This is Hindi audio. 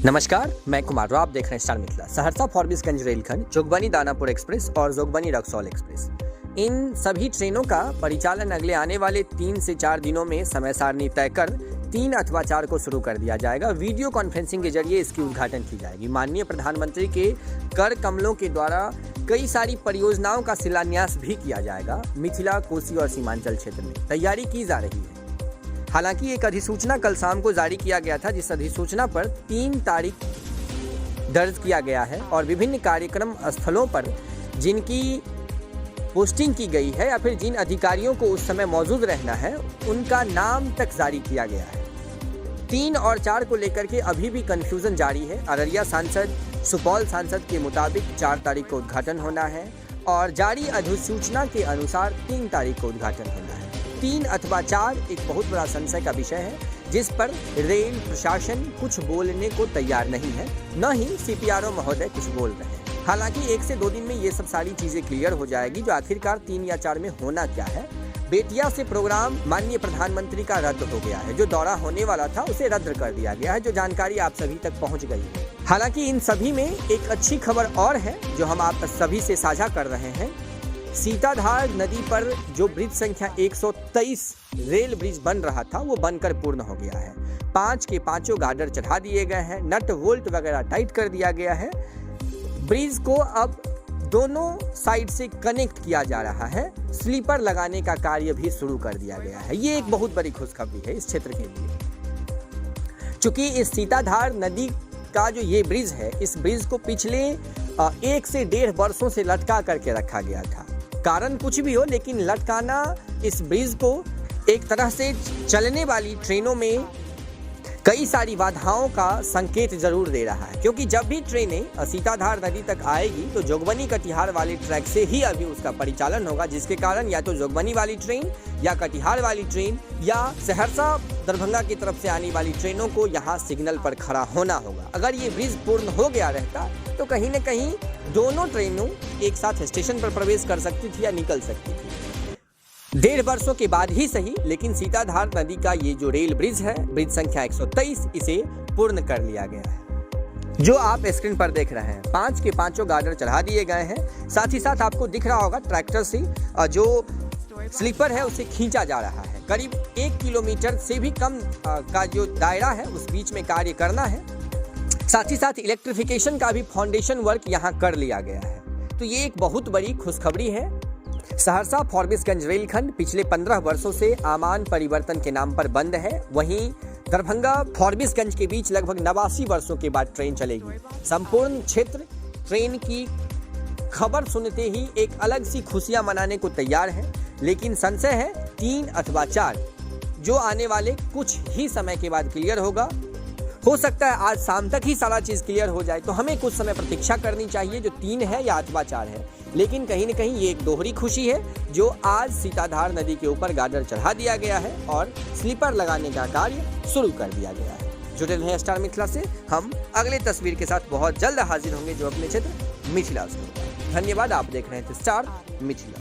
नमस्कार, मैं कुमार राव, आप देख रहे हैं स्टार मिथिला। सहरसा फॉरबिसगंज रेलखंड, जोगबनी दानापुर एक्सप्रेस और जोगबनी रक्सौल एक्सप्रेस, इन सभी ट्रेनों का परिचालन अगले आने वाले 3 से 4 दिनों में समय सारणी तय कर 3 अथवा 4 को शुरू कर दिया जाएगा। वीडियो कॉन्फ्रेंसिंग के जरिए इसकी उद्घाटन की जाएगी। माननीय प्रधानमंत्री के कर कमलों के द्वारा कई सारी परियोजनाओं का शिलान्यास भी किया जाएगा। मिथिला, कोसी और सीमांचल क्षेत्र में तैयारी की जा रही है। हालांकि एक अधिसूचना कल शाम को जारी किया गया था, जिस अधिसूचना पर 3 तारीख दर्ज किया गया है और विभिन्न कार्यक्रम स्थलों पर जिनकी पोस्टिंग की गई है या फिर जिन अधिकारियों को उस समय मौजूद रहना है, उनका नाम तक जारी किया गया है। 3 और 4 को लेकर के अभी भी कंफ्यूजन जारी है। अररिया सांसद, सुपौल सांसद के मुताबिक 4 तारीख को उद्घाटन होना है और जारी अधिसूचना के अनुसार 3 तारीख को उद्घाटन होना है। 3 अथवा 4 एक बहुत बड़ा संशय का विषय है, जिस पर रेल प्रशासन कुछ बोलने को तैयार नहीं है, न ही सीपीआरओ महोदय कुछ बोल रहे हैं। हालांकि 1 से 2 दिन में ये सब सारी चीजें क्लियर हो जाएगी, जो आखिरकार 3 या 4 में होना क्या है। बेतिया से प्रोग्राम माननीय प्रधानमंत्री का रद्द हो गया है। जो दौरा होने वाला था उसे रद्द कर दिया गया है, जो जानकारी आप सभी तक पहुंच गई है। हालांकि इन सभी में एक अच्छी खबर और है, जो हम आप सभी से साझा कर रहे हैं। सीताधार नदी पर जो ब्रिज संख्या 123 रेल ब्रिज बन रहा था, वो बनकर पूर्ण हो गया है। 5 के 5 गार्डर चढ़ा दिए गए हैं, नट वोल्ट वगैरह टाइट कर दिया गया है। ब्रिज को अब दोनों साइड से कनेक्ट किया जा रहा है। स्लीपर लगाने का कार्य भी शुरू कर दिया गया है। ये एक बहुत बड़ी खुशखबरी है इस क्षेत्र के लिए, चूंकि इस सीताधार नदी का जो ये ब्रिज है, इस ब्रिज को पिछले 1 से 1.5 वर्षों से लटका करके रखा गया था। कारण कुछ भी हो, लेकिन लटकाना इस ब्रिज को एक तरह से चलने वाली ट्रेनों में कई सारी बाधाओं का संकेत जरूर दे रहा है, क्योंकि जब भी ट्रेनें सीताधार नदी तक आएगी तो जोगबनी कटिहार वाले ट्रैक से ही अभी उसका परिचालन होगा, जिसके कारण या तो जोगबनी वाली ट्रेन या कटिहार वाली ट्रेन या सहरसा दरभंगा की तरफ से आने वाली ट्रेनों को यहाँ सिग्नल पर खड़ा होना होगा। अगर ये ब्रिज पूर्ण हो गया रहता तो कहीं न कहीं दोनों ट्रेनों एक साथ स्टेशन पर प्रवेश कर सकती थी या निकल सकती थी। 1.5 वर्षों के बाद ही सही, लेकिन सीताधार नदी का ये जो रेल ब्रिज है, ब्रिज संख्या 123, इसे पूर्ण कर लिया गया है। जो आप स्क्रीन पर देख रहे हैं, 5 के 5 गार्डर चढ़ा दिए गए हैं। साथ ही साथ आपको दिख रहा होगा ट्रैक्टर से जो स्लीपर है उसे खींचा जा रहा है। करीब 1 किलोमीटर से भी कम का जो दायरा है उस बीच में कार्य करना है। साथ ही साथ इलेक्ट्रिफिकेशन का भी फाउंडेशन वर्क यहाँ कर लिया गया है। तो ये एक बहुत बड़ी खुशखबरी है। सहरसा फॉरबिसगंज रेलखंड पिछले 15 वर्षों से आमान परिवर्तन के नाम पर बंद है। वहीं दरभंगा फॉरबिसगंज के बीच लगभग 89 वर्षों के बाद ट्रेन चलेगी। संपूर्ण क्षेत्र ट्रेन की खबर सुनते ही एक अलग सी खुशियां मनाने को तैयार है, लेकिन संशय है 3 अथवा 4 जो आने वाले कुछ ही समय के बाद क्लियर होगा। हो सकता है आज शाम तक ही सारा चीज क्लियर हो जाए, तो हमें कुछ समय प्रतीक्षा करनी चाहिए, जो 3 है या अथवा 4 है। लेकिन कहीं न कहीं ये एक दोहरी खुशी है, जो आज सीताधार नदी के ऊपर गार्डर चढ़ा दिया गया है और स्लीपर लगाने का कार्य शुरू कर दिया गया है। जुड़े रहे स्टार मिथिला से। हम अगले तस्वीर के साथ बहुत जल्द हाजिर होंगे, जो अपने क्षेत्र मिथिला से होगा। धन्यवाद। आप देख रहे थे स्टार मिथिला।